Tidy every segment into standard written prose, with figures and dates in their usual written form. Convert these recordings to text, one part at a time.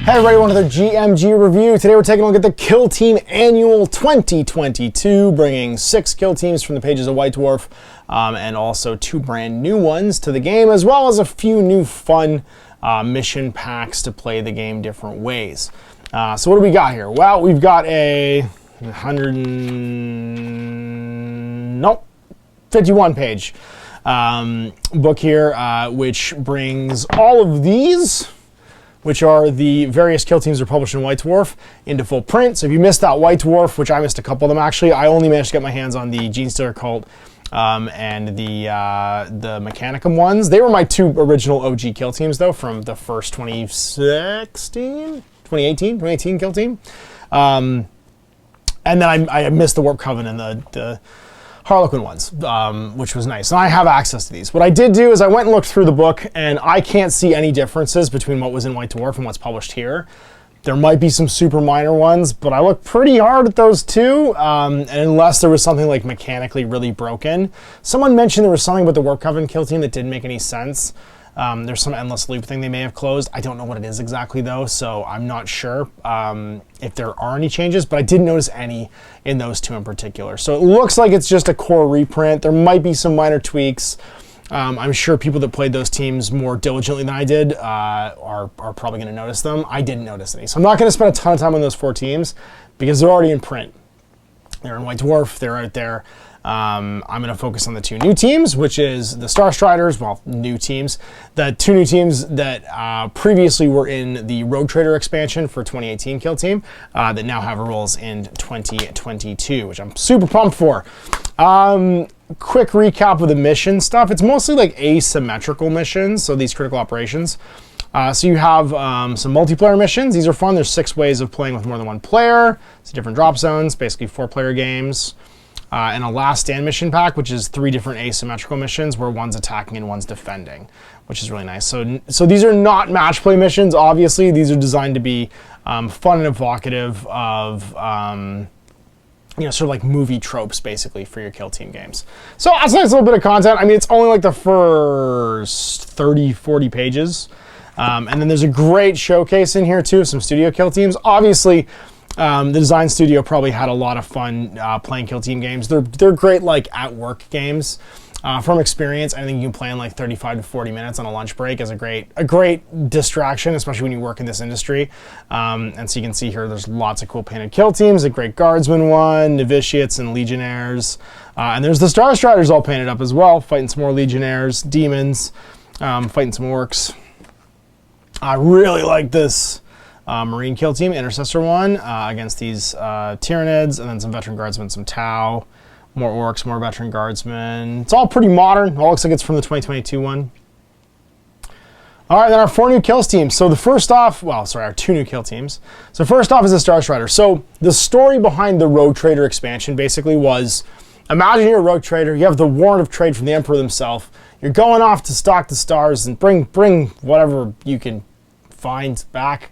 Hey everybody, welcome to the GMG review. Today we're taking a look at the Kill Team Annual 2022, bringing 6 kill teams from the pages of White Dwarf, and also 2 brand new ones to the game, as well as a few new fun mission packs to play the game different ways. So what do we got here? Well, we've got a 51 page book here, which brings all of these, which are the various kill teams that are published in White Dwarf, into full print. So if you missed that White Dwarf, which I missed a couple of them actually, I only managed to get my hands on the Gene Stealer Cult and the Mechanicum ones. They were my 2 original OG kill teams though, from the first 2018 kill team. And then I missed the Warp Coven and the Harlequin ones, which was nice. And I have access to these. What I did do is I went and looked through the book, and I can't see any differences between what was in White Dwarf and what's published here. There might be some super minor ones, but I looked pretty hard at those too, and unless there was something like mechanically really broken. Someone mentioned there was something with the Warp Coven kill team that didn't make any sense. There's some endless loop thing they may have closed. I don't know what it is exactly though, so I'm not sure if there are any changes, but I didn't notice any in those 2 in particular. So it looks like it's just a core reprint. There might be some minor tweaks. I'm sure people that played those teams more diligently than I did are probably going to notice them. I didn't notice any. So I'm not going to spend a ton of time on those 4 teams because they're already in print. They're in White Dwarf, they're out there. I'm going to focus on the 2 new teams, which is the Starstriders, well, new teams. The 2 new teams that previously were in the Rogue Trader expansion for 2018 Kill Team, that now have roles in 2022, which I'm super pumped for. Quick recap of the mission stuff. It's mostly like asymmetrical missions, so these critical operations. So you have some multiplayer missions. These are fun. There's 6 ways of playing with more than 1 player. It's different drop zones, basically 4-player games. And a last stand mission pack, which is 3 different asymmetrical missions where one's attacking and one's defending, which is really nice. So these are not match play missions, obviously. These are designed to be fun and evocative of, sort of like movie tropes, basically, for your kill team games. So that's a nice little bit of content. I mean, it's only like the first 30, 40 pages. And then there's a great showcase in here, too, of some studio kill teams. Obviously, the design studio probably had a lot of fun playing kill team games. They're great like at work games. From experience, I think you can play in like 35 to 40 minutes on a lunch break as a great distraction, especially when you work in this industry. And so you can see here there's lots of cool painted kill teams, a great guardsman one, novitiates and legionnaires. And there's the Starstriders all painted up as well, fighting some more legionnaires, demons, fighting some orcs. I really like this Marine kill team, Intercessor one, against these Tyranids, and then some veteran guardsmen, some Tau, more orcs, more veteran guardsmen. It's all pretty modern. It all looks like it's from the 2022 one. All right, then our 4 new kills teams. So the first off, our 2 new kill teams. So first off is the Starstrider. So the story behind the Rogue Trader expansion basically was, imagine you're a Rogue Trader, you have the warrant of trade from the Emperor himself, you're going off to stock the stars and bring whatever you can find back.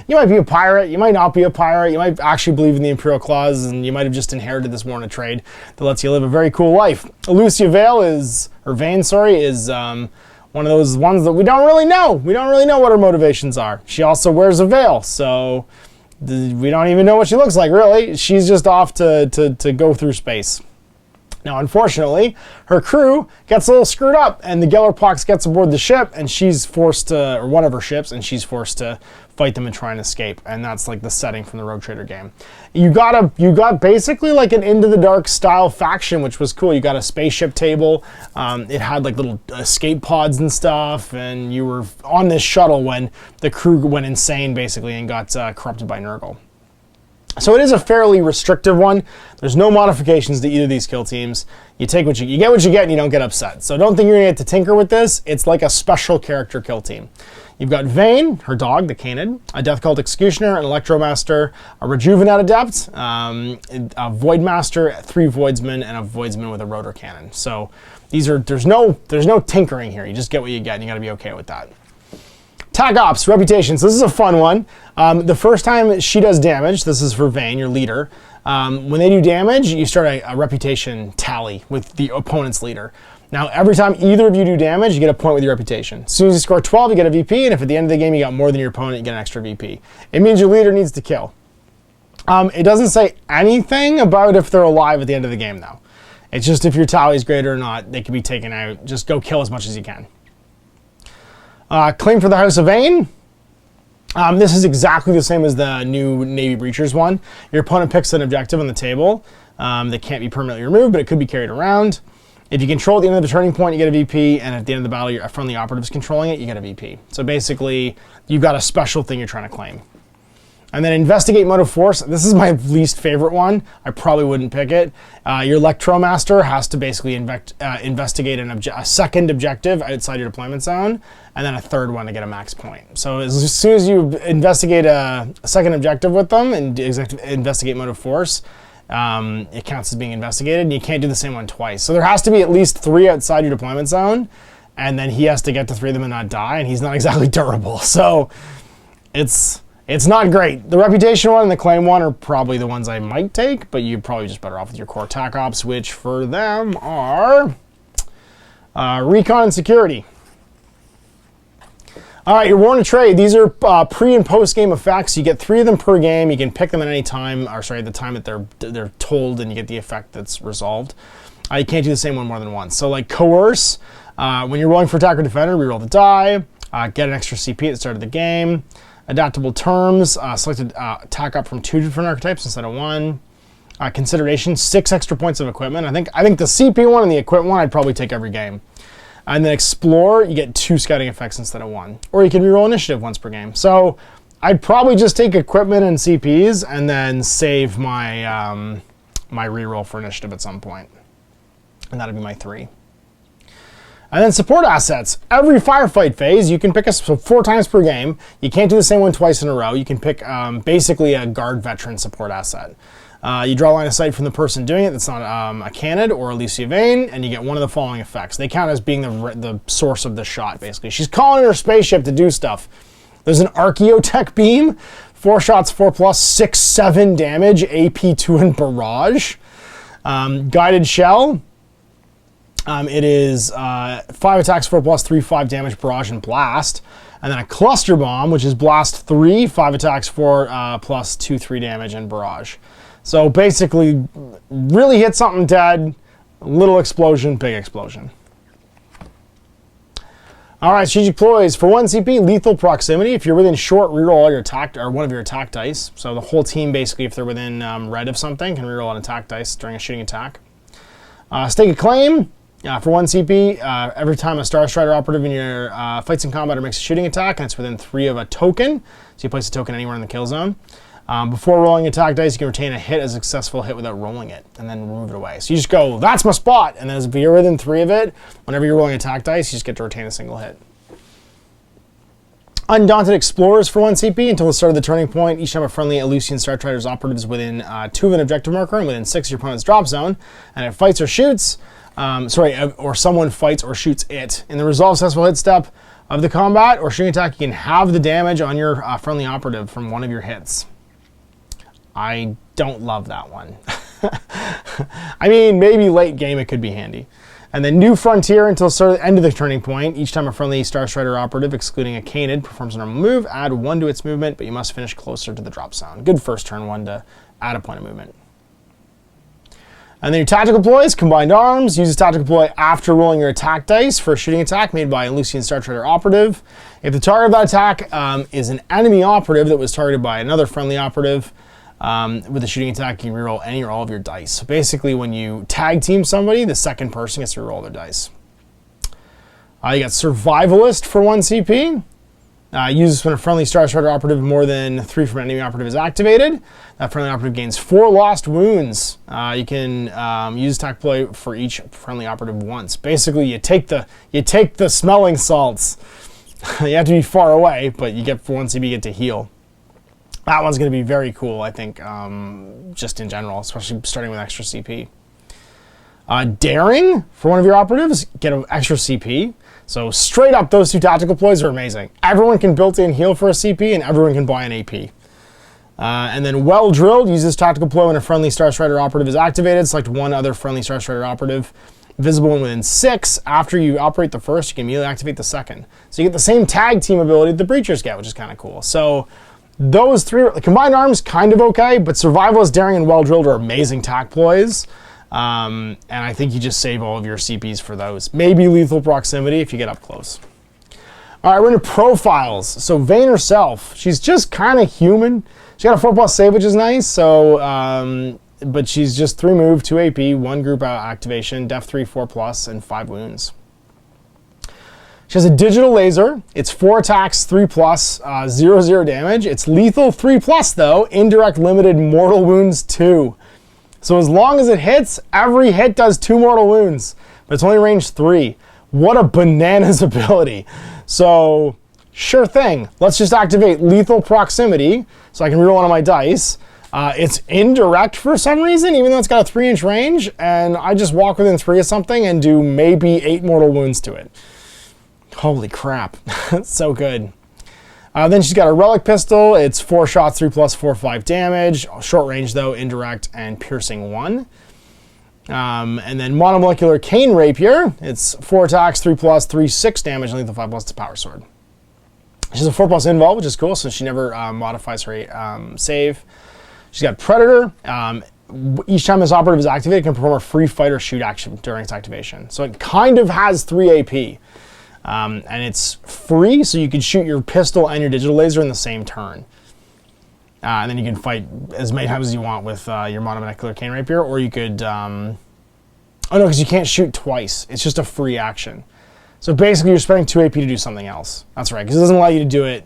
You might be a pirate, you might not be a pirate, you might actually believe in the Imperial Clause, and you might have just inherited this warrant of trade that lets you live a very cool life. Elucia Vane is one of those ones that we don't really know. We don't really know what her motivations are. She also wears a veil, so we don't even know what she looks like, really. She's just off to go through space. Now, unfortunately, her crew gets a little screwed up, and the Gellerpox gets aboard the ship, and she's forced to, or one of her ships, and she's forced to fight them and try and escape. And that's like the setting from the Rogue Trader game. You got basically like an Into the Dark style faction, which was cool. You got a spaceship table. It had like little escape pods and stuff, and you were on this shuttle when the crew went insane, basically, and got corrupted by Nurgle. So it is a fairly restrictive one. There's no modifications to either of these kill teams. You take what you get what you get, and you don't get upset. So don't think you're gonna get to tinker with this. It's like a special character kill team. You've got Vane, her dog, the Canid, a Death Cult Executioner, an Electromaster, a Rejuvenate Adept, a Voidmaster, 3 Voidsmen, and a Voidsman with a Rotor Cannon. So there's no tinkering here. You just get what you get, and you gotta be okay with that. Tag Ops, Reputation. So this is a fun one. The first time she does damage, this is for Vane, your leader. When they do damage, you start a reputation tally with the opponent's leader. Now, every time either of you do damage, you get a point with your reputation. As soon as you score 12, you get a VP, and if at the end of the game you got more than your opponent, you get an extra VP. It means your leader needs to kill. It doesn't say anything about if they're alive at the end of the game, though. It's just if your tally is greater or not, they can be taken out. Just go kill as much as you can. Claim for the House of Vayne. This is exactly the same as the new Navy Breachers one. Your opponent picks an objective on the table that can't be permanently removed, but it could be carried around. If you control at the end of the turning point, you get a VP, and at the end of the battle, a friendly operative is controlling it, you get a VP. So basically, you've got a special thing you're trying to claim. And then Investigate Mode of Force. This is my least favorite one. I probably wouldn't pick it. Your Electromaster has to basically investigate a second objective outside your deployment zone, and then a third one to get a max point. So as soon as you investigate a second objective with them and Investigate Mode of Force, it counts as being investigated, and you can't do the same one twice. So there has to be at least 3 outside your deployment zone, and then he has to get to 3 of them and not die, and he's not exactly durable. So it's not great. The Reputation one and the Claim one are probably the ones I might take, but you're probably just better off with your core attack ops, which for them are Recon and Security. All right, your Warn to Trade. These are pre- and post-game effects. You get 3 of them per game. You can pick them at any time, or sorry, the time that they're told, and you get the effect that's resolved. You can't do the same one more than once. So like Coerce, when you're rolling for attack or defender, reroll the die, get an extra CP at the start of the game. Adaptable Terms, selected attack up from 2 different archetypes instead of 1. Consideration, 6 extra points of equipment. I think the CP one and the equipment one I'd probably take every game. And then Explore, you get 2 scouting effects instead of 1. Or you can reroll initiative once per game. So I'd probably just take equipment and CPs and then save my my reroll for initiative at some point. And that'd be my 3. And then support assets. Every firefight phase, you can pick 4 times per game. You can't do the same one twice in a row. You can pick basically a guard veteran support asset. You draw a line of sight from the person doing it that's not a Canid or a Elucidian Vayne, and you get one of the following effects. They count as being the source of the shot, basically. She's calling her spaceship to do stuff. There's an Archaeotech Beam, 4 shots, 4+, 6, 7 damage, AP 2 and Barrage. Guided Shell. It is 5 attacks, 4+, 3, 5 damage, Barrage, and Blast. And then a Cluster Bomb, which is Blast 3, 5 attacks, 4+, 2, 3 damage, and Barrage. So basically, really hit something dead, little explosion, big explosion. All right, strategic ploys. For 1 CP, Lethal Proximity. If you're within short, reroll all your attack, or one of your attack dice. So the whole team, basically, if they're within red of something, can reroll an attack dice during a shooting attack. Stake a Claim. For 1 CP, every time a Starstrider operative in your fights in combat or makes a shooting attack, and it's within 3 of a token, so you place a token anywhere in the kill zone. Before rolling attack dice, you can retain a hit as a successful hit without rolling it, and then remove it away. So you just go, that's my spot, and then if you're within 3 of it, whenever you're rolling attack dice, you just get to retain a single hit. Undaunted Explorers for 1 CP until the start of the turning point. Each time a friendly Elucidian Starstriders operative is within 2 of an objective marker and within 6 of your opponent's drop zone, and it fights or shoots, or someone fights or shoots it. In the resolve successful hit step of the combat or shooting attack, you can have the damage on your friendly operative from one of your hits. I don't love that one. I mean, maybe late game it could be handy. And then New Frontier until the end of the turning point. Each time a friendly Starstrider operative, excluding a Canid, performs a normal move, add 1 to its movement, but you must finish closer to the drop zone. Good first turn one to add a point of movement. And then your tactical ploys, Combined Arms. Use a tactical ploy after rolling your attack dice for a shooting attack made by a Elucidian Starstrider operative. If the target of that attack is an enemy operative that was targeted by another friendly operative, with a shooting attack, you can reroll any or all of your dice. So basically, when you tag team somebody, the second person gets to reroll their dice. You got Survivalist for 1 CP. Uses when a friendly Starstrider operative more than 3 from an enemy operative is activated. That friendly operative gains 4 lost wounds. You can use attack ploy for each friendly operative once. Basically, you take the smelling salts. You have to be far away, but you get for 1 CP, you get to heal. That one's going to be very cool, I think, just in general, especially starting with extra CP. Daring, for one of your operatives, get an extra CP. So straight up, those 2 tactical ploys are amazing. Everyone can built-in heal for a CP, and everyone can buy an AP. And then Well Drilled uses tactical ploy when a friendly Starstrider operative is activated. Select one other friendly Starstrider operative visible when within 6. After you operate the first, you can immediately activate the second. So you get the same tag team ability that the Breachers get, which is kind of cool. So those 3, the combined arms, kind of okay, but Survivalist, Daring, and Well-Drilled are amazing tack ploys. And I think you just save all of your CPs for those. Maybe Lethal Proximity if you get up close. All right, we're into profiles. So Vayne herself, she's just kind of human. She got a 4+ save, which is nice. So, but she's just 3 move, 2 AP, 1 group activation, def 3, 4+, and 5 wounds. She has a digital laser. It's 4 attacks, 3+, 0/0 damage. It's lethal 3+, though. Indirect limited mortal wounds 2. So as long as it hits, every hit does 2 mortal wounds, but it's only range 3. What a bananas ability. So sure thing. Let's just activate Lethal Proximity so I can reroll one of my dice. It's indirect for some reason, even though it's got a 3-inch range, and I just walk within 3 of something and do maybe 8 mortal wounds to it. Holy crap. So good. Then she's got a Relic Pistol. It's 4 shots, 3+, 4/5 damage. Short range though, indirect and piercing 1. And then Monomolecular Cane Rapier. It's 4 attacks, 3+, 3/6 damage, and lethal 5+ to Power Sword. She has a 4+ invul, which is cool, so she never modifies her save. She's got Predator. Each time this operative is activated, it can perform a free fight or shoot action during its activation. So it kind of has 3 AP. And it's free, so you can shoot your pistol and your digital laser in the same turn. And then you can fight as many times as you want with your Monomolecular Cane Rapier, or you could... oh no, because you can't shoot twice. It's just a free action. So basically you're spending 2 AP to do something else. That's right, because it doesn't allow you to do it...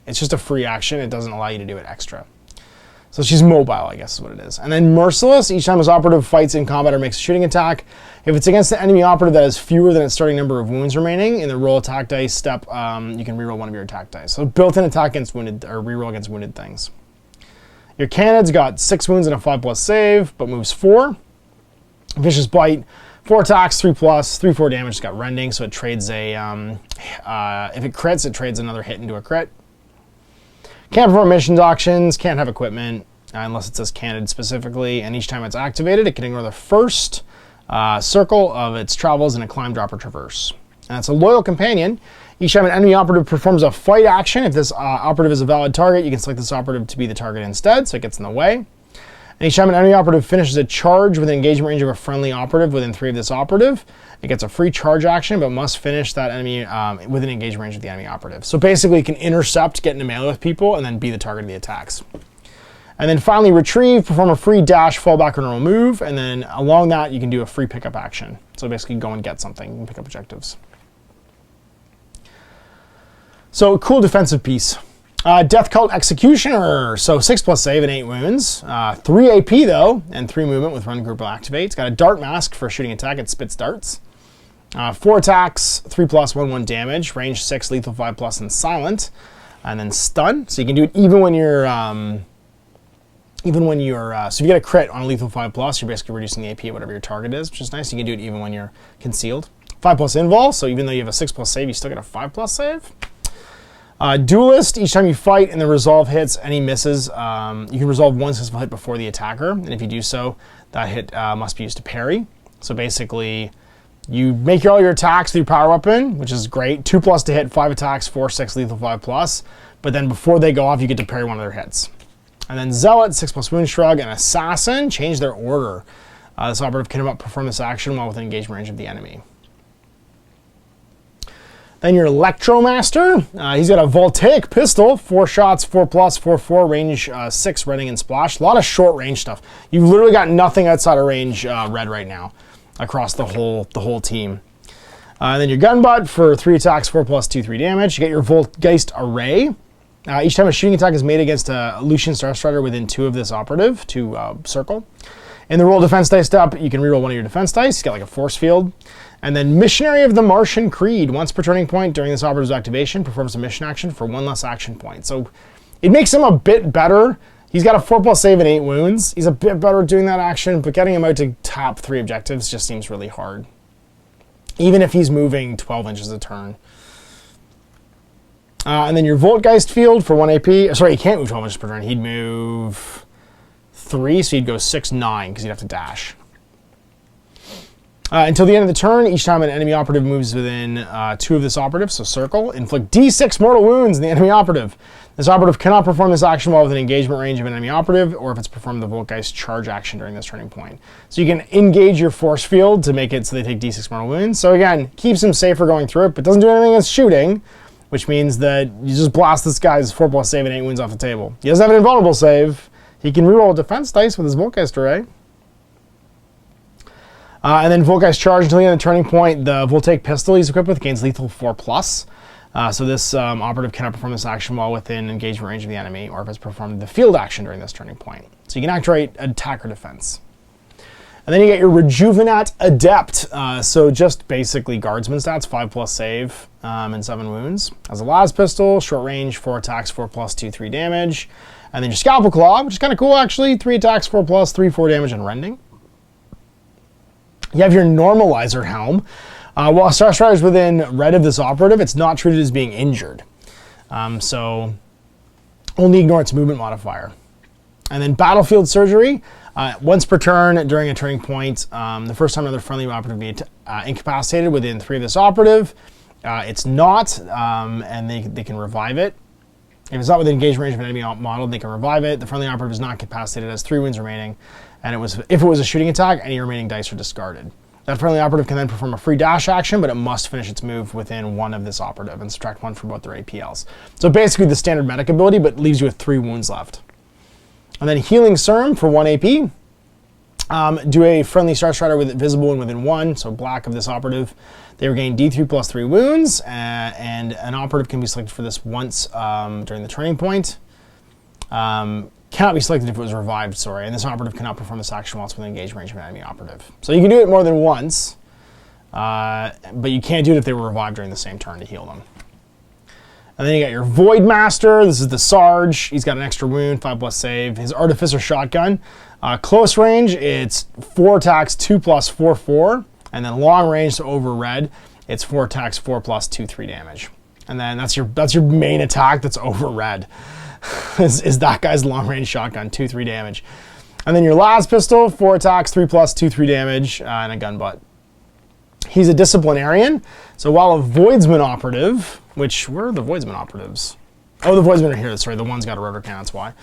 It's just a free action. It doesn't allow you to do it extra. So she's mobile, I guess is what it is. And then Merciless. Each time this operative fights in combat or makes a shooting attack, if it's against an enemy operative that has fewer than its starting number of wounds remaining, in the roll attack dice step, you can reroll one of your attack dice. So built-in attack against wounded, or reroll against wounded things. Your Cannon's got 6 wounds and a 5+ save, but moves 4. Vicious Bite, 4 attacks, 3+, 3/4 damage. It's got Rending, so it trades a... if it crits, it trades another hit into a crit. Can't perform missions actions, can't have equipment, unless it says candid specifically, and each time it's activated, it can ignore the first circle of its travels in a climb, drop, or traverse. And it's a loyal companion. Each time an enemy operative performs a fight action, if this operative is a valid target, you can select this operative to be the target instead, so it gets in the way. And each time an enemy operative finishes a charge within engagement range of a friendly operative within 3 of this operative, it gets a free charge action, but must finish that enemy within engagement range of the enemy operative. So basically, it can intercept, get into melee with people, and then be the target of the attacks. And then finally, Retrieve, perform a free dash, fallback, or normal move, and then along that, you can do a free pickup action. So basically, go and get something and pick up objectives. So, cool defensive piece. Death Cult Executioner, so 6+ save and 8 wounds. 3 AP though, and 3 movement with Run Group will activate. It's got a Dart Mask for shooting attack, it spits darts. 4 attacks, 3+, 1/1 damage, range 6, lethal 5+, and silent. And then stun, so you can do it even when you're, so if you get a crit on a lethal 5+, you're basically reducing the AP at whatever your target is, which is nice. You can do it even when you're concealed. 5+ invul, so even though you have a 6+ save, you still get a 5+ save. Duelist, each time you fight and the resolve hits, any misses, you can resolve one successful hit before the attacker, and if you do so, that hit must be used to parry. So basically, you make all your attacks through power weapon, which is great. 2+ to hit, 5 attacks, 4, 6, lethal 5+, but then before they go off, you get to parry one of their hits. And then Zealot, 6+ wound shrug, and Assassin, change their order. This operative can perform this action while within engagement range of the enemy. Then your Electromaster, he's got a Voltaic Pistol, 4 shots, 4+, 4/4, range 6, Redding, and Splash. A lot of short range stuff. You've literally got nothing outside of range red right now across the whole team. And then your Gun Butt for 3 attacks, 4+, 2/3 damage. You get your Voltgeist Array. Each time a shooting attack is made against a Elucidian Starstrider within 2 of this operative, 2 circle. In the roll defense dice step, you can reroll one of your defense dice. You get like a force field. And then Missionary of the Martian Creed. Once per turning point during this operative's activation, performs a mission action for 1 less action point. So it makes him a bit better. He's got a 4+ save and 8 wounds. He's a bit better at doing that action, but getting him out to top 3 objectives just seems really hard. Even if he's moving 12 inches a turn. And then your Voltgeist field for 1 AP. Sorry, he can't move 12 inches per turn. He'd move 3, so he'd go 6, 9, because he'd have to dash. Until the end of the turn, each time an enemy operative moves within 2 of this operative, so circle, inflict D6 mortal wounds on the enemy operative. This operative cannot perform this action while within engagement range of an enemy operative, or if it's performed the Voltgeist charge action during this turning point. So you can engage your force field to make it so they take D6 mortal wounds. So again, keeps them safer going through it, but doesn't do anything against shooting, which means that you just blast this guy's 4+ save and 8 wounds off the table. He doesn't have an invulnerable save. He can reroll a defense dice with his Voltgeist array. And then Voltgeist charge until the end of the turning point. The Voltaic pistol he's equipped with gains lethal 4+. So this operative cannot perform this action while within engagement range of the enemy, or if it's performed the field action during this turning point. So you can activate attack or defense. And then you get your Rejuvenate Adept. So just basically guardsman stats, 5+ save and 7 wounds. Has a las pistol, short range, 4 attacks, 4+, 2, 3 damage. And then your Scalpel Claw, which is kind of cool actually, 3 attacks, 4+, 3, 4 damage, and rending. You have your Normalizer Helm. While Starstrider is within red of this operative, it's not treated as being injured. So only ignore its movement modifier. And then Battlefield Surgery. Once per turn during a turning point, the first time another friendly operative be incapacitated within 3 of this operative. It's not, and they can revive it. If it's not within engagement range of an enemy model, they can revive it. The friendly operative is not incapacitated, has 3 wounds remaining, and if it was a shooting attack, any remaining dice are discarded. That friendly operative can then perform a free dash action, but it must finish its move within 1 of this operative and subtract 1 from both their APLs. So basically the standard medic ability, but leaves you with 3 wounds left. And then Healing Serum for 1 AP. Do a friendly Starstrider with it visible and within 1, so black of this operative. They regain D3 + 3 wounds, and an operative can be selected for this once during the turning point. Cannot be selected if it was revived, sorry, and this operative cannot perform this action while it's within engagement range of an enemy operative. So you can do it more than once, but you can't do it if they were revived during the same turn to heal them. And then you got your Void Master. This is the Sarge. He's got an extra wound, 5+ save. His Artificer Shotgun. Close range, it's 4 attacks, 2+, 4, 4. And then long range, so over red, it's 4 attacks, 4+, 2, 3 damage. And then that's your main attack that's over red. is that guy's long range shotgun, 2, 3 damage. And then your las pistol, 4 attacks, 3+, 2, 3 damage, and a gun butt. He's a disciplinarian. So while a Voidsman operative, where are the Voidsman operatives? Oh, the Voidsmen are here. Sorry, the one's got a rotor cannon, that's why.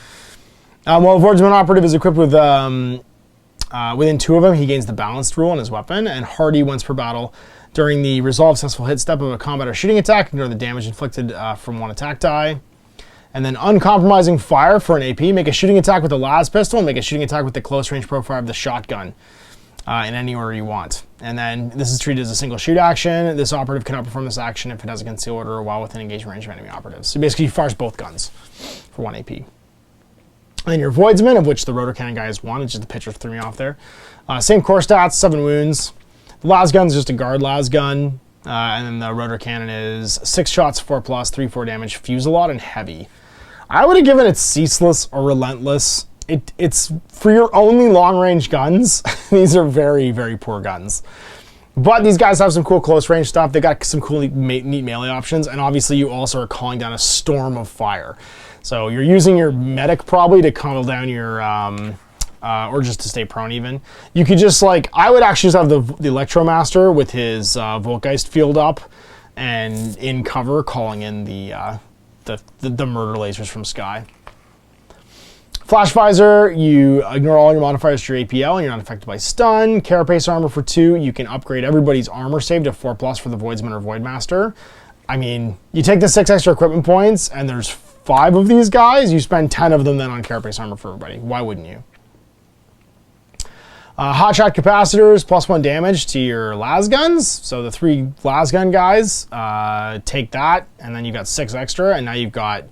While a Voidsman operative is equipped with within 2 of them, he gains the balanced rule on his weapon, and hardy once per battle. During the resolve successful hit step of a combat or shooting attack, ignore the damage inflicted from 1 attack die. And then uncompromising fire for an AP. Make a shooting attack with the las pistol and make a shooting attack with the close range profile of the shotgun in any order you want. And then this is treated as a single shoot action. This operative cannot perform this action if it has a conceal order while within engagement range of enemy operatives. So basically, he fires both guns for 1 AP. And then your Voidsman, of which the rotor cannon guy is 1. It's just the picture threw me off there. Same core stats, 7 wounds. The las gun is just a guard las gun. And then the rotor cannon is 6 shots, 4+, 3, 4 damage, Fuse-a-Lot, and heavy. I would have given it Ceaseless or Relentless. It's for your only long-range guns. These are very, very poor guns. But these guys have some cool close-range stuff. They got some cool, neat melee options. And obviously, you also are calling down a storm of fire. So you're using your medic probably to calm down your, or just to stay prone even. You could just I would actually just have the Electromaster with his Voltgeist field up and in cover calling in the murder lasers from Sky. Flash Visor, you ignore all your modifiers to your APL and you're not affected by stun. Carapace armor for 2, you can upgrade everybody's armor save to 4+ for the Voidsman or Voidmaster. I mean, you take the 6 extra equipment points and there's 5 of these guys, you spend 10 of them then on Carapace armor for everybody. Why wouldn't you? Hotshot capacitors, +1 damage to your las guns. So the 3 las gun guys take that, and then you've got 6 extra, and now you've got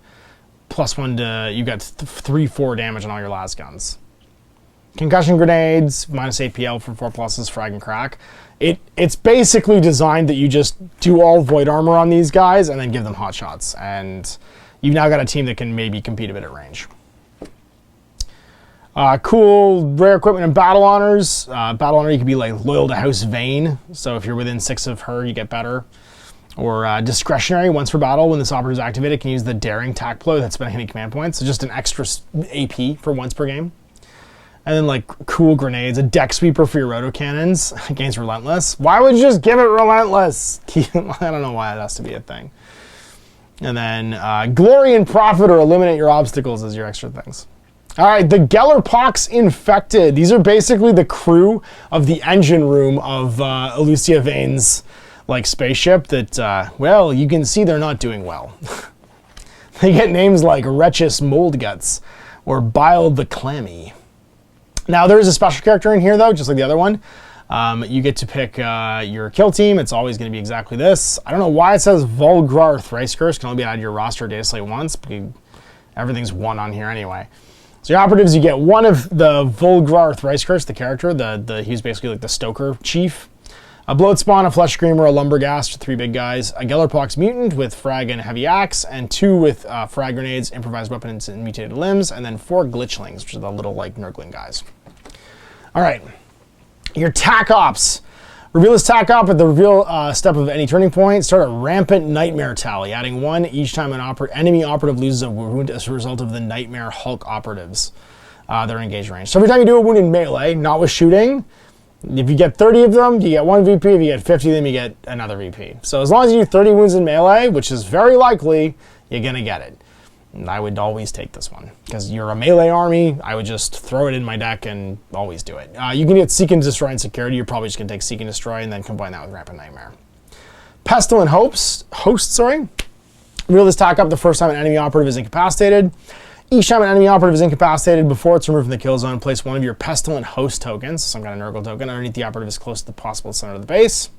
+1 to, you've got 3, 4 damage on all your las guns. Concussion grenades, minus APL for 4+, frag and crack. It's basically designed that you just do all void armor on these guys and then give them hot shots, and you've now got a team that can maybe compete a bit at range. Cool rare equipment and battle honors. Battle honor, you can be loyal to House Vane, so if you're within 6 of her, you get better. Or discretionary, once per battle, when this operative is activated, can use the daring tac blow that's spending any command points, so just an extra AP for once per game. And then like cool grenades, a deck sweeper for your roto cannons against Relentless. Why would you just give it Relentless? I don't know why that has to be a thing. And then Glory and Profit or Eliminate Your Obstacles as your extra things. All right, the Gellerpox Infected. These are basically the crew of the engine room of Elucia Vane's like spaceship that, well, you can see they're not doing well. They get names like Wretchous Moldguts or Bile the Clammy. Now, there is a special character in here, though, just like the other one. You get to pick your kill team. It's always going to be exactly this. I don't know why it says Vulgrar Thrice Curse. Can only be added to your roster data slate once. Everything's one on here anyway. So your operatives, you get one of the Vulgrar Thrice Curse, the character. He's basically like the Stoker chief. A Bloat Spawn, a Flesh Screamer, a Lumberghast, 3 big guys, a Gellerpox Mutant with Frag and Heavy Axe, and 2 with Frag Grenades, Improvised Weapons, and Mutated Limbs, and then 4 Glitchlings, which are the little, like, Nurgling guys. All right. Your Tac Ops. Reveal this Tac Op at the reveal step of any turning point. Start a Rampant Nightmare Tally, adding 1 each time an enemy operative loses a wound as a result of the Nightmare Hulk operatives that are engaged range. So every time you do a wound in melee, not with shooting, if you get 30 of them, you get 1 VP. If you get 50 of them, you get another VP. So as long as you do 30 wounds in melee, which is very likely, you're going to get it. And I would always take this one. Because you're a melee army, I would just throw it in my deck and always do it. You can get Seek and Destroy and Security. You're probably just going to take Seek and Destroy and then combine that with Rampant Nightmare. Pestilent Host, Reveal this Tac Up the first time an enemy operative is incapacitated. Each time an enemy operative is incapacitated before it's removed from the kill zone, place 1 of your Pestilent Host tokens, some kind of Nurgle token, underneath the operative as close to the possible center of the base.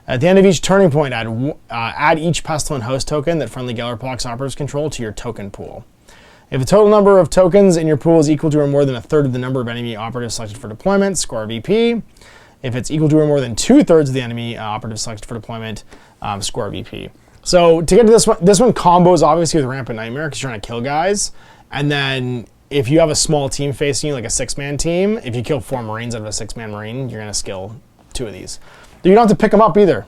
At the end of each turning point, add each Pestilent Host token that friendly Gellerpox operatives control to your token pool. If the total number of tokens in your pool is equal to or more than 1/3 of the number of enemy operatives selected for deployment, score a VP. If it's equal to or more than 2/3 of the enemy operatives selected for deployment, score a VP. So to get to this one combos obviously with Rampant Nightmare because you're trying to kill guys. And then if you have a small team facing you, like a 6-man team, if you kill 4 Marines out of a 6-man Marine, you're going to skill 2 of these. You don't have to pick them up either.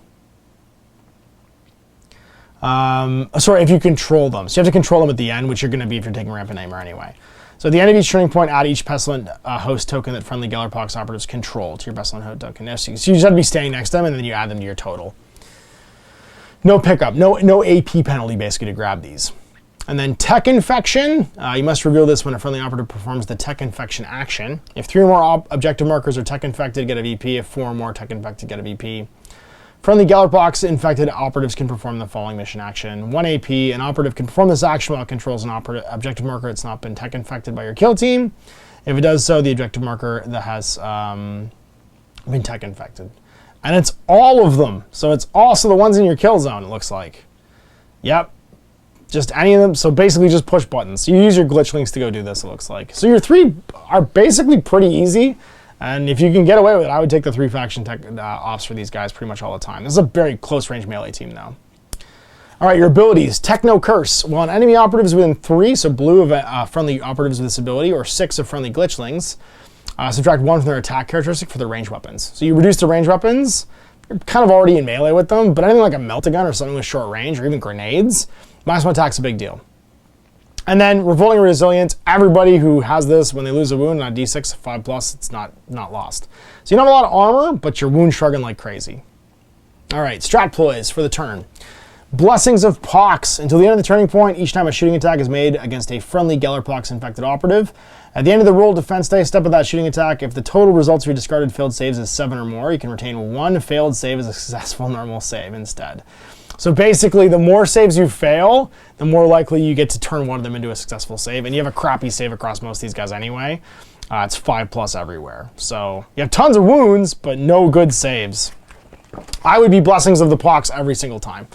Sorry, if you control them. So you have to control them at the end, which you're going to be if you're taking Rampant Nightmare anyway. So at the end of each turning point, add each Pestilent Host token that friendly Gellerpox operatives control to your Pestilent Host token. So you just have to be standing next to them, and then you add them to your total. No pickup, no AP penalty basically to grab these. And then Tech Infection, you must reveal this when a friendly operative performs the Tech Infection action. If 3 or more objective markers are Tech Infected, get a VP. If 4 or more Tech Infected, get a VP. Friendly Gellerpox Infected operatives can perform the following mission action. 1 AP, an operative can perform this action while it controls an objective marker that's not been Tech Infected by your kill team. If it does so, the objective marker that has been Tech Infected. And it's all of them. So it's also the ones in your kill zone, it looks like. Yep. Just any of them. So basically just push buttons. So you use your Glitchlings to go do this, it looks like. So your 3 are basically pretty easy. And if you can get away with it, I would take the 3 faction tech ops for these guys pretty much all the time. This is a very close range melee team though. All right, your abilities. Techno Curse. Well, an enemy operative is within 3, so blue of friendly operatives with this ability, or 6 of friendly Glitchlings. Subtract 1 from their attack characteristic for their range weapons. So you reduce the range weapons. You're kind of already in melee with them, but anything like a Melt-A-Gun or something with short range, or even grenades, -1 attack's a big deal. And then Revolting Resilience, everybody who has this, when they lose a wound on a D6, 5+, it's not lost. So you don't have a lot of armor, but you're wound shrugging like crazy. All right, strat ploys for the turn. Blessings of Pox. Until the end of the turning point, each time a shooting attack is made against a friendly Gellerpox infected operative. At the end of the roll defense day, step of that shooting attack, if the total results of your discarded failed saves is 7 or more, you can retain 1 failed save as a successful normal save instead. So basically, the more saves you fail, the more likely you get to turn one of them into a successful save. And you have a crappy save across most of these guys anyway. It's 5+ everywhere. So you have tons of wounds, but no good saves. I would be Blessings of the Pox every single time.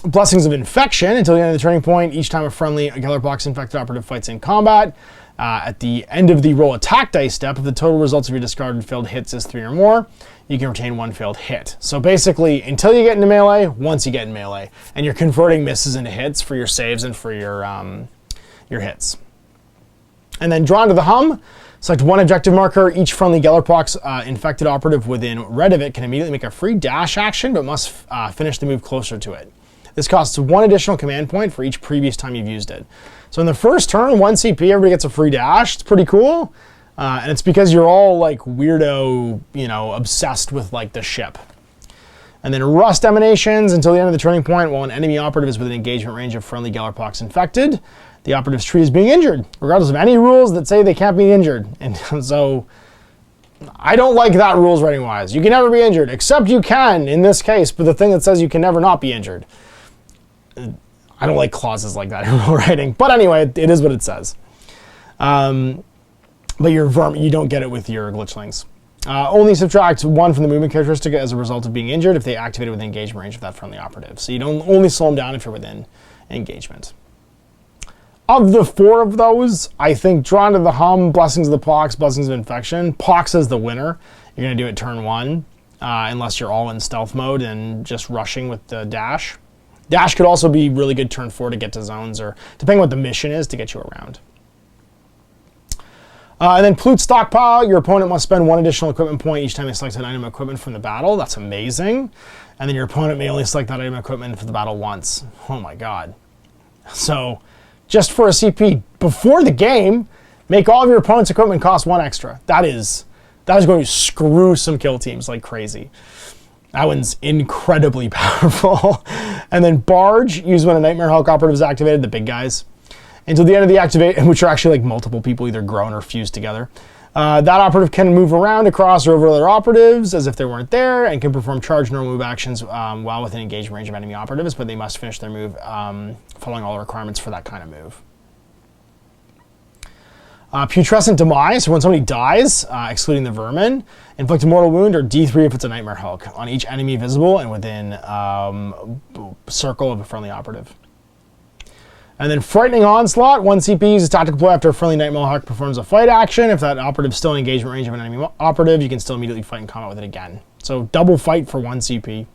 Blessings of Infection, until the end of the turning point, each time a friendly Gellerpox infected operative fights in combat. At the end of the roll attack dice step, if the total results of your discarded failed hits is 3 or more, you can retain 1 failed hit. So basically, until you get into melee, once you get in melee, and you're converting misses into hits for your saves and for your hits. And then Drawn to the Hum, select 1 objective marker. Each friendly Gellerpox infected operative within red of it can immediately make a free dash action, but must finish the move closer to it. This costs 1 additional command point for each previous time you've used it. So in the first turn, 1 CP, everybody gets a free dash. It's pretty cool. And it's because you're all like weirdo, you know, obsessed with like the ship. And then Rust Emanations until the end of the turning point while an enemy operative is within engagement range of friendly Gellerpox Infected. The operative's tree is being injured, regardless of any rules that say they can't be injured. And so I don't like that rules writing wise. You can never be injured, except you can in this case, but the thing that says you can never not be injured. I don't like clauses like that in rule writing. But anyway, it is what it says. But you don't get it with your glitchlings. Only subtract 1 from the movement characteristic as a result of being injured if they activated within engagement range of that friendly operative. So you don't only slow them down if you're within engagement. Of the 4 of those, I think Drawn to the Hum, Blessings of the Pox, Blessings of Infection. Pox is the winner. You're going to do it turn 1, unless you're all in stealth mode and just rushing with the dash. Dash could also be really good turn 4 to get to zones, or depending what the mission is, to get you around. And then Plute Stockpile, your opponent must spend 1 additional equipment point each time they select an item of equipment from the battle. That's amazing. And then your opponent may only select that item of equipment for the battle once. Oh my god. So, just for a CP, before the game, make all of your opponent's equipment cost 1 extra. That is going to screw some kill teams like crazy. That one's incredibly powerful. And then Barge, use when a Nightmare Hulk operative is activated, the big guys. Until the end of the activate, which are actually like multiple people either grown or fused together. That operative can move around, across, or over other operatives as if they weren't there, and can perform charge normal move actions while within engagement range of enemy operatives, but they must finish their move following all the requirements for that kind of move. Putrescent Demise, when somebody dies, excluding the vermin, inflict a mortal wound, or D3 if it's a Nightmare Hulk, on each enemy visible and within circle of a friendly operative. And then Frightening Onslaught, 1 CP, uses tactical ploy after a friendly Nightmare Hulk performs a fight action. If that operative is still in engagement range of an enemy operative, you can still immediately fight in combat with it again. So double fight for 1 CP.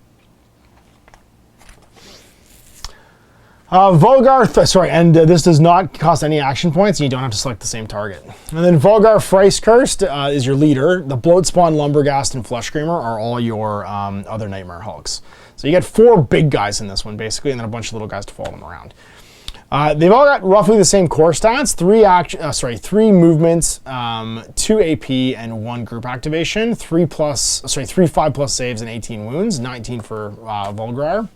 This does not cost any action points, and you don't have to select the same target. And then Vulgar Thrice Cursed is your leader. The Bloat Spawn, Lumberghast, and Flesh Screamer are all your other Nightmare Hulks. So you get 4 big guys in this one, basically, and then a bunch of little guys to follow them around. They've all got roughly the same core stats: 3 movements, 2 AP, and 1 group activation. 3 5+ saves and 18 wounds. 19 for Vulgar.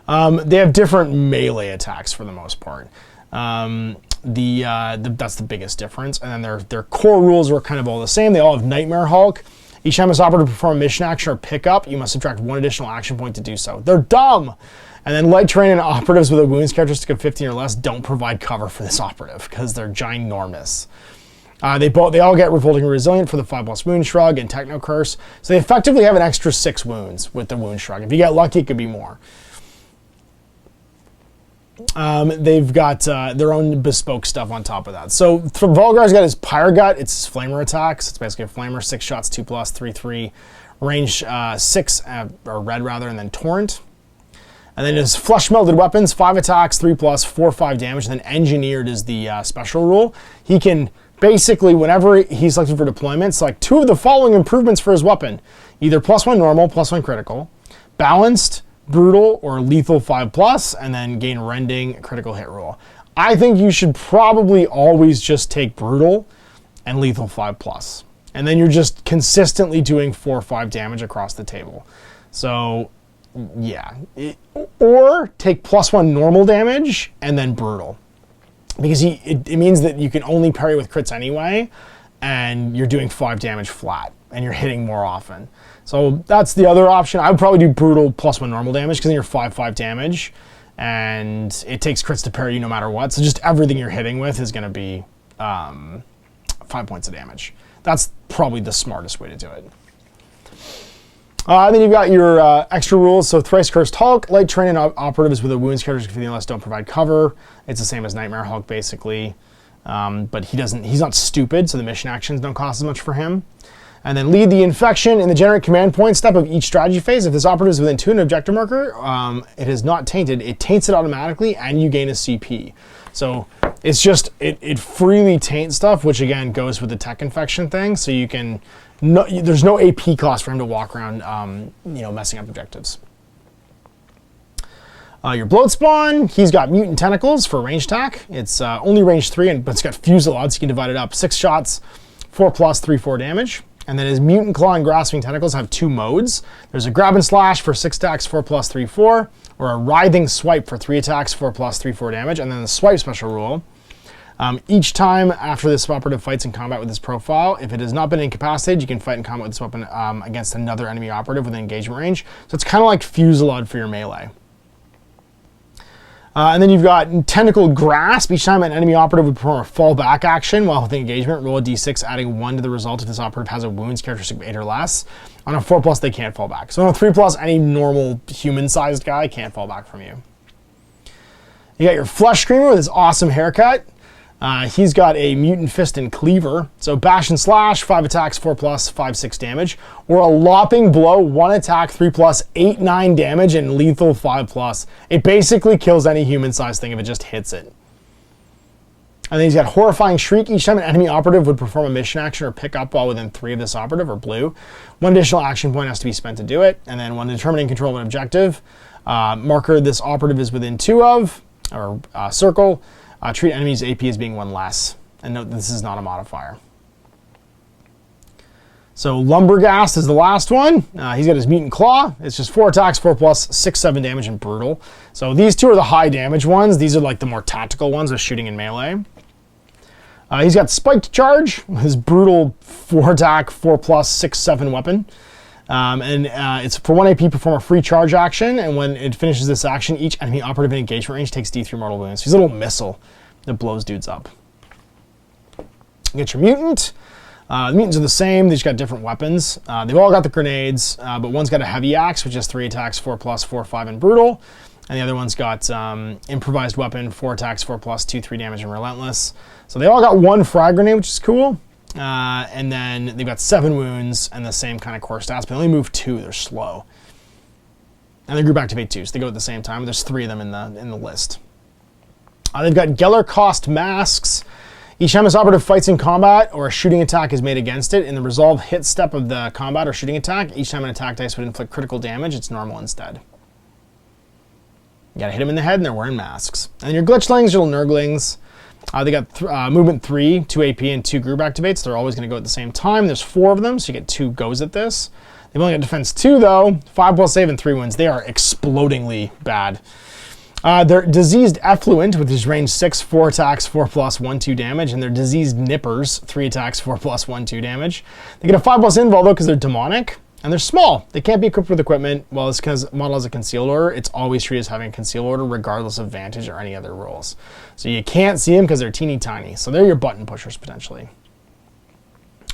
They have different melee attacks for the most part. That's the biggest difference. And then their core rules are kind of all the same. They all have Nightmare Hulk. Each time this operative perform a mission action or pickup, you must subtract 1 additional action point to do so. They're dumb. And then light terrain and operatives with a wounds characteristic of 15 or less don't provide cover for this operative because they're ginormous. They all get Revolting Resilient for the 5+ wound shrug and Techno Curse. So they effectively have an extra 6 wounds with the wound shrug. If you get lucky, it could be more. They've got their own bespoke stuff on top of that. So Vulgar's got his Pyre Gut. It's his Flamer attacks. It's basically a Flamer, 6 shots, 2+, 3/3, range 6, or red rather, and then Torrent. And then his Flesh Melted Weapons, 5 attacks, 3+, 4/5 damage. And then Engineered is the special rule. He can basically, whenever he's selected for deployment, select 2 of the following improvements for his weapon: either +1 normal, +1 critical, balanced, brutal, or lethal 5+, and then gain rending critical hit roll. I think you should probably always just take brutal and lethal 5+. And then you're just consistently doing 4 or 5 damage across the table. So, yeah. Or take +1 normal damage and then brutal. Because it means that you can only parry with crits anyway, and you're doing 5 damage flat, and you're hitting more often. So that's the other option. I would probably do brutal +1 normal damage, because then you're 5/5 damage, and it takes crits to parry you no matter what. So just everything you're hitting with is going to be 5 points of damage. That's probably the smartest way to do it. Then you've got your extra rules. So Thrice Cursed Hulk, light terrain and operatives with a wounds characteristic 15 or less don't provide cover. It's the same as Nightmare Hulk basically, but he's not stupid, so the mission actions don't cost as much for him. And then lead the infection in the generate command point step of each strategy phase. If this operative is within 2 an objective marker, it is not tainted. It taints it automatically, and you gain a CP. So it's just it freely taints stuff, which again goes with the tech infection thing. So you can there's no AP cost for him to walk around, messing up objectives. Your Bloat Spawn, he's got Mutant Tentacles for range attack. It's only range 3, but it's got Fusillade, so you can divide it up. 6 shots, 4+, 3/4 damage. And then his Mutant Claw and Grasping Tentacles have 2 modes. There's a Grab and Slash for 6 attacks, 4+, 3/4, or a Writhing Swipe for 3 attacks, 4+, 3/4 damage. And then the Swipe special rule. Each time after this operative fights in combat with this profile, if it has not been incapacitated, you can fight in combat with this weapon against another enemy operative within engagement range. So it's kind of like Fusillade for your melee. And then you've got Tentacled Grasp. Each time an enemy operative would perform a fallback action while within engagement, roll a d6, adding 1 to the result if this operative has a wounds characteristic of 8 or less. On a 4+, they can't fall back. So on a 3+, any normal human-sized guy can't fall back from you. You got your Flesh Screamer with his awesome haircut. He's got a Mutant Fist and Cleaver. So Bash and Slash, 5 attacks, 4+, 5/6 damage. Or a Lopping Blow, 1 attack, 3+, 8/9 damage, and lethal 5+. It basically kills any human-sized thing if it just hits it. And then he's got Horrifying Shriek. Each time an enemy operative would perform a mission action or pick up while within 3 of this operative, or blue, 1 additional action point has to be spent to do it. And then when determining control of an objective, marker this operative is within 2 of, or circle, treat enemies' AP as being 1 less. And note this is not a modifier. So Lumberghast is the last one. He's got his Mutant Claw. It's just 4 attacks, 4+, 6/7 damage, and brutal. So these 2 are the high damage ones. These are like the more tactical ones with shooting and melee. He's got Spiked Charge, his brutal 4 attack, 4+, 6/7 weapon. It's for 1 AP, perform a free charge action, and when it finishes this action, each enemy operative in engagement range takes D3 mortal wounds. He's a little missile that blows dudes up. You get your Mutant. The Mutants are the same, they've just got different weapons. They've all got the grenades, but one's got a Heavy Axe, which is 3 attacks, 4+, 4/5, and brutal. And the other one's got Improvised Weapon, 4 attacks, 4+, 2/3 damage, and Relentless. So they all got 1 frag grenade, which is cool. And then they've got 7 wounds and the same kind of core stats, but they only move 2. They're slow. And they group activate 2, so they go at the same time. There's 3 of them in the list. They've got Gellerpox Masks. Each time this operative fights in combat or a shooting attack is made against it, in the resolve hit step of the combat or shooting attack, each time an attack dice would inflict critical damage, it's normal instead. You gotta hit them in the head and they're wearing masks. And your Glitchlings, your little Nurglings, they got movement 3, 2 AP, and 2 group activates. They're always going to go at the same time. There's 4 of them, so you get 2 goes at this. They've only got defense 2, though. 5+ save and 3 wounds. They are explodingly bad. They're Diseased Effluent, with his range 6, 4 attacks, 4+, 1/2 damage. And they're Diseased Nippers, 3 attacks, 4+, 1/2 damage. They get a 5+ invul, though, because they're demonic. And they're small. They can't be equipped with equipment. Well, it's because model has a concealed order. It's always treated as having a concealed order, regardless of Vantage or any other rules. So you can't see them because they're teeny tiny. So they're your button pushers, potentially.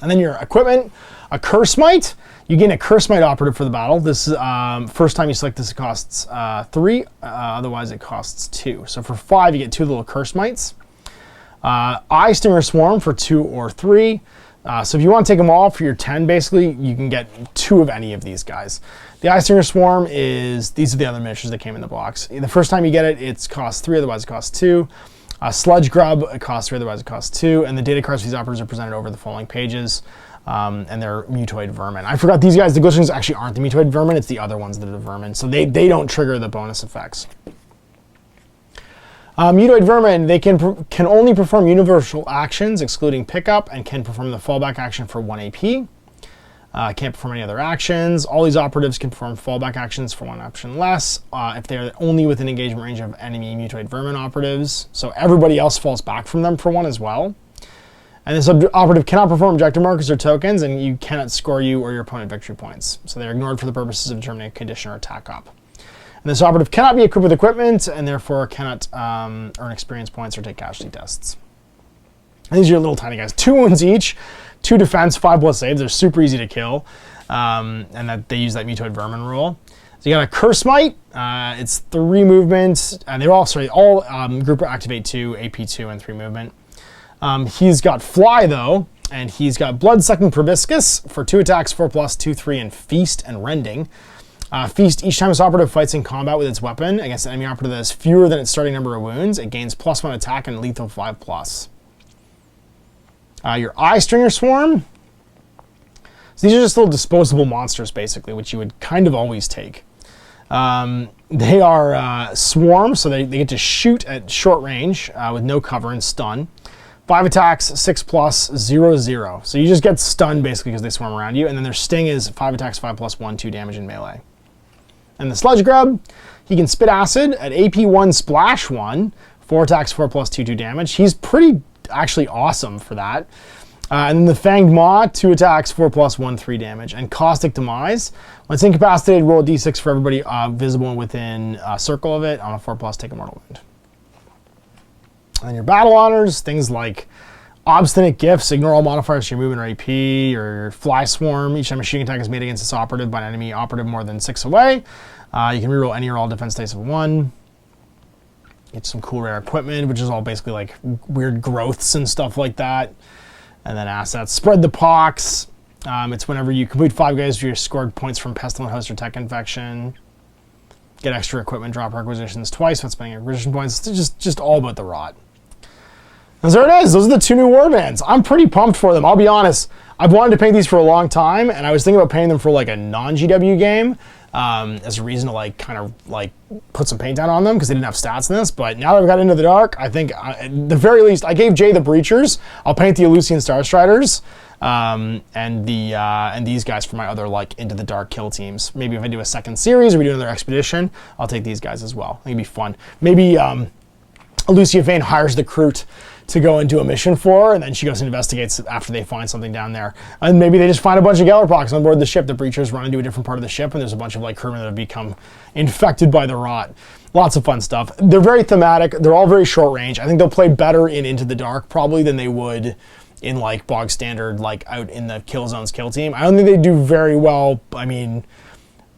And then your equipment, a Curse Mite. You gain a Curse Mite operative for the battle. This first time you select this, it costs 3. Otherwise, it costs 2. So for 5, you get 2 little Curse Mites. Eye Stinger Swarm for 2 or 3. So if you want to take them all for your 10, basically, you can get 2 of any of these guys. The Eye Stinger Swarm is, these are the other miniatures that came in the box. The first time you get it, it costs 3, otherwise it costs 2. Sludge Grub, it costs 3, otherwise it costs 2. And the data cards for these operators are presented over the following pages. And they're Mutoid Vermin. I forgot these guys, the Glitchlings actually aren't the Mutoid Vermin, it's the other ones that are the Vermin. So they don't trigger the bonus effects. Mutoid Vermin, they can only perform universal actions, excluding pickup, and can perform the fallback action for 1 AP. Can't perform any other actions. All these operatives can perform fallback actions for 1 option less if they are only within engagement range of enemy Mutoid Vermin operatives. So everybody else falls back from them for 1 as well. And this operative cannot perform objective markers or tokens, and you cannot score you or your opponent victory points. So they're ignored for the purposes of determining a condition or attack up. And this operative cannot be equipped with equipment, and therefore cannot earn experience points or take casualty tests. And these are your little tiny guys. 2 wounds each, 2 defense, 5+ saves. They're super easy to kill, and that they use that Mutoid Vermin rule. So you got a Curse Mite. It's 3 movement, and they're all group activate 2, AP 2, and 3 movement. He's got Fly, though, and he's got Blood-Sucking Proboscis for 2 attacks, 4+, 2/3, and Feast and Rending. Feast, each time this operative fights in combat with its weapon against an enemy operative that has fewer than its starting number of wounds, it gains +1 attack and lethal 5+. Your Eye Stringer Swarm. So these are just little disposable monsters, basically, which you would kind of always take. They are swarm, so they get to shoot at short range with no cover and stun. 5 attacks, 6+, 0, 0. So you just get stunned basically because they swarm around you. And then their sting is 5 attacks, 5+, 1, 2 damage in melee. And the Sludge Grub, he can spit acid at AP1 Splash 1, 4 attacks, 4+, 2, 2 damage. He's pretty actually awesome for that. And then the Fanged Maw, 2 attacks, 4+, 1, 3 damage. And Caustic Demise, when it's incapacitated, roll a d6 for everybody visible and within a circle of it. On a 4+, take a mortal wound. And then your battle honors, things like Obstinate Gifts, ignore all modifiers to your movement or AP, or Fly Swarm. Each time a shooting attack is made against this operative by an enemy operative more than 6 away. You can reroll any or all defense dice of 1. Get some cool rare equipment, which is all basically like weird growths and stuff like that. And then assets. Spread the Pox. It's whenever you complete 5 guys, you scored points from Pestilent Host or Tech Infection. Get extra equipment, drop requisitions twice when spending acquisition points. It's just all about the rot. And there it is. Those are the 2 new warbands. I'm pretty pumped for them. I'll be honest. I've wanted to paint these for a long time, and I was thinking about painting them for like a non-GW game as a reason to like kind of like put some paint down on them because they didn't have stats in this. But now that I've got Into the Dark, I think at the very least, I gave Jay the Breachers. I'll paint the Elucidian Starstriders and these guys for my other like Into the Dark kill teams. Maybe if I do a second series or we do another expedition, I'll take these guys as well. I think it'd be fun. Maybe Lucia Vane hires the Kroot to go into a mission for her, and then she goes and investigates after they find something down there. And maybe they just find a bunch of Gellerpox on board the ship. The Breachers run into a different part of the ship, and there's a bunch of like crewmen that have become infected by the rot. Lots of fun stuff. They're very thematic. They're all very short range. I think they'll play better in Into the Dark probably than they would in like bog standard, like out in the kill zones kill team. I don't think they do very well. I mean,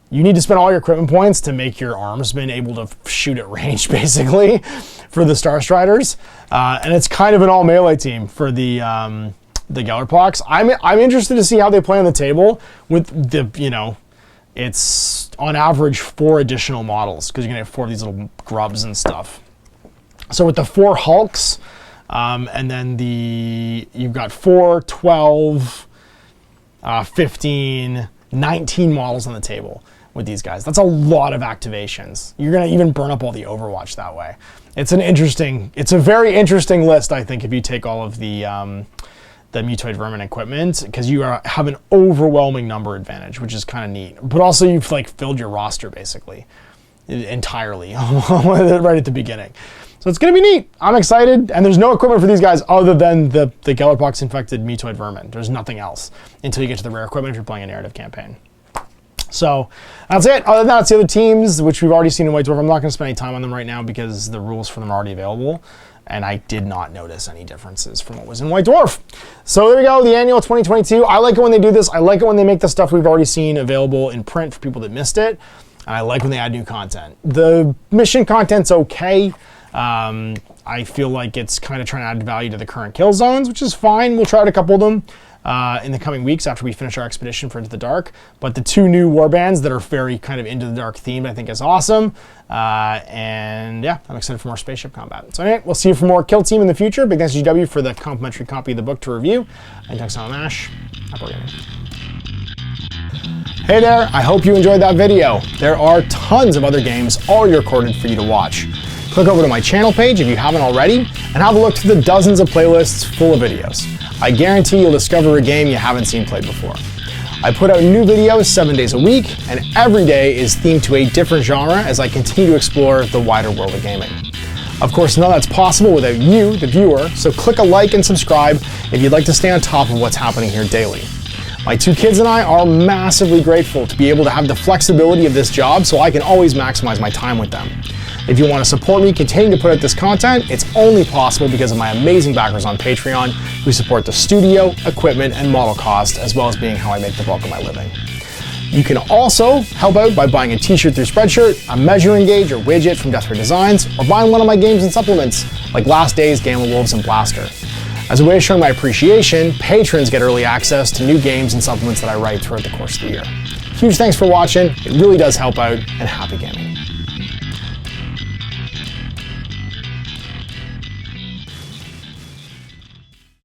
you need to spend all your equipment points to make your armsmen able to shoot at range, basically, for the Starstriders. And it's kind of an all melee team for the Gellerpox. I'm interested to see how they play on the table with the, you know, it's on average 4 additional models because you're gonna have 4 of these little grubs and stuff. So with the 4 Hulks, and then you've got 4, 12, 15, 19 models on the table with these guys. That's a lot of activations. You're gonna even burn up all the Overwatch that way. It's a very interesting list, I think, if you take all of the Mutoid Vermin equipment, because you have an overwhelming number advantage, which is kind of neat. But also you've like filled your roster basically entirely right at the beginning. So it's gonna be neat. I'm excited, and there's no equipment for these guys other than the Gellerpox Infected Mutoid Vermin. There's nothing else until you get to the rare equipment if you're playing a narrative campaign. So that's it. Other than that, it's the other teams, which we've already seen in White Dwarf. I'm not going to spend any time on them right now because the rules for them are already available, and I did not notice any differences from what was in White Dwarf. So there we go, the annual 2022. I like it when they do this. I like it when they make the stuff we've already seen available in print for people that missed it, and I like when they add new content. The mission content's okay. I feel like it's kind of trying to add value to the current kill zones, which is fine. We'll try out a couple of them in the coming weeks after we finish our expedition for Into the Dark. But the 2 new warbands that are very kind of Into the Dark themed, I think is awesome. And yeah, I'm excited for more spaceship combat. So anyway, we'll see you for more Kill Team in the future. Big thanks to GW for the complimentary copy of the book to review. And thanks on Ash. Hey there, I hope you enjoyed that video. There are tons of other games already recorded for you to watch. Click over to my channel page if you haven't already, and have a look through the dozens of playlists full of videos. I guarantee you'll discover a game you haven't seen played before. I put out new videos 7 days a week, and every day is themed to a different genre as I continue to explore the wider world of gaming. Of course, none of that's possible without you, the viewer, so click a like and subscribe if you'd like to stay on top of what's happening here daily. My 2 kids and I are massively grateful to be able to have the flexibility of this job so I can always maximize my time with them. If you want to support me continuing to put out this content, it's only possible because of my amazing backers on Patreon who support the studio, equipment, and model cost, as well as being how I make the bulk of my living. You can also help out by buying a t-shirt through Spreadshirt, a measuring gauge or widget from Death Ray Designs, or buying one of my games and supplements, like Last Days, Gamma Wolves, and Blaster. As a way of showing my appreciation, patrons get early access to new games and supplements that I write throughout the course of the year. Huge thanks for watching, it really does help out, and happy gaming.